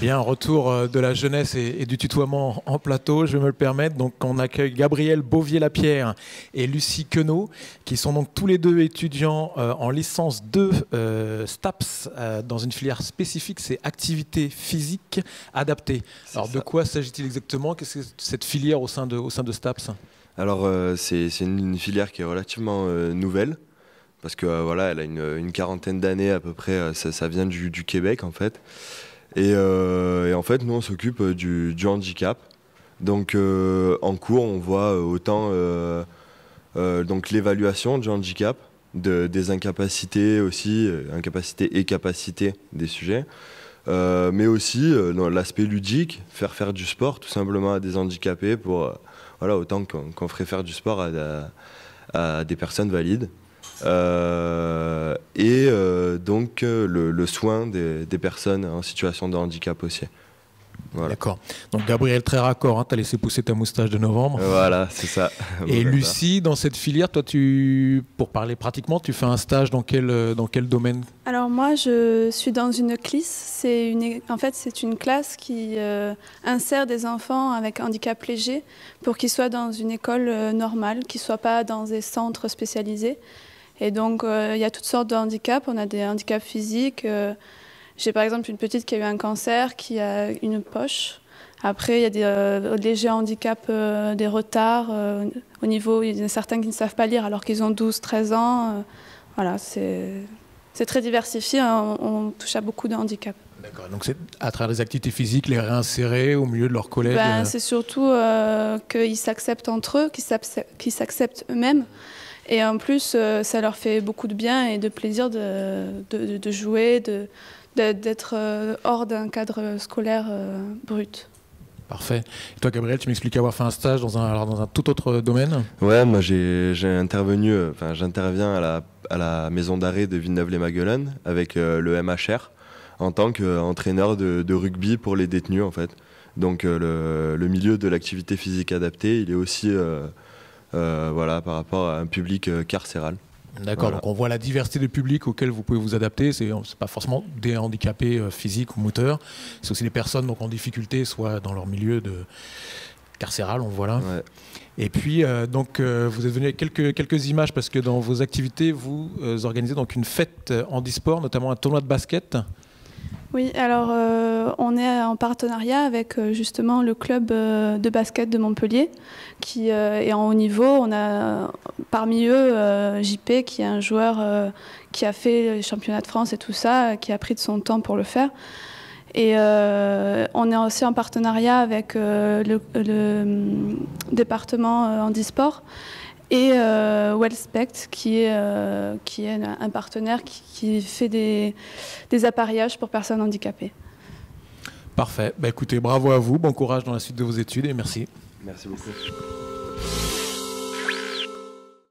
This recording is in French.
Bien, retour de la jeunesse et du tutoiement en plateau, je vais me le permettre. Donc, on accueille Gabriel Beauvier-Lapierre et Lucie Queneau, qui sont donc tous les deux étudiants en licence 2 STAPS dans une filière spécifique, c'est activité physique adaptée. Alors, de quoi s'agit-il exactement? Qu'est-ce que c'est cette filière au sein de STAPS? Alors, c'est une filière qui est relativement nouvelle, parce que voilà, elle a une quarantaine d'années à peu près, ça vient du Québec en fait. Et en fait, nous, on s'occupe du handicap. Donc, en cours, on voit autant donc l'évaluation du handicap, des incapacités aussi, incapacités et capacités des sujets, mais aussi dans l'aspect ludique, faire du sport tout simplement à des handicapés, pour voilà, autant qu'on ferait faire du sport à des personnes valides. Donc le soin des personnes en situation de handicap aussi. Voilà. D'accord. Donc Gabriel, très raccord, hein, tu as laissé pousser ta moustache de novembre. Voilà, c'est ça. Et Lucie, dans cette filière, toi, pour parler pratiquement, tu fais un stage dans quel domaine? Alors moi, je suis dans une CLIS. En fait, c'est une classe qui insère des enfants avec handicap léger pour qu'ils soient dans une école normale, qu'ils ne soient pas dans des centres spécialisés. Et donc, il y a toutes sortes de handicaps. On a des handicaps physiques. J'ai par exemple une petite qui a eu un cancer, qui a une poche. Après, il y a des légers handicaps, des retards. Au niveau, il y en a certains qui ne savent pas lire alors qu'ils ont 12-13 ans. Voilà, c'est très diversifié. On touche à beaucoup de handicaps. D'accord. Donc, c'est à travers les activités physiques, les réinsérer au milieu de leurs collègues. C'est surtout qu'ils s'acceptent entre eux, qu'ils s'acceptent eux-mêmes. Et en plus, ça leur fait beaucoup de bien et de plaisir de jouer, d'être hors d'un cadre scolaire brut. Parfait. Et toi, Gabriel, tu m'expliques avoir fait un stage dans un tout autre domaine? Ouais, moi j'interviens à la maison d'arrêt de Villeneuve-les-Magueulanes avec le MHR en tant qu'entraîneur de rugby pour les détenus en fait. Donc le milieu de l'activité physique adaptée, il est aussi voilà, par rapport à un public carcéral. D'accord, Voilà. donc on voit la diversité des publics auxquels vous pouvez vous adapter. C'est pas forcément des handicapés physiques ou moteurs, c'est aussi des personnes donc, en difficulté, soit dans leur milieu carcéral, on voit là. Ouais. Et puis, vous êtes venu avec quelques images parce que dans vos activités, vous organisez donc une fête handisport, notamment un tournoi de basket. Oui, alors on est en partenariat avec justement le club de basket de Montpellier qui est en haut niveau. On a parmi eux JP qui est un joueur qui a fait les championnats de France et tout ça, qui a pris de son temps pour le faire. Et on est aussi en partenariat avec le département handisport et Wellspect qui est un partenaire qui fait des appareillages pour personnes handicapées. Parfait. Bah, écoutez, bravo à vous, bon courage dans la suite de vos études et merci. Merci beaucoup.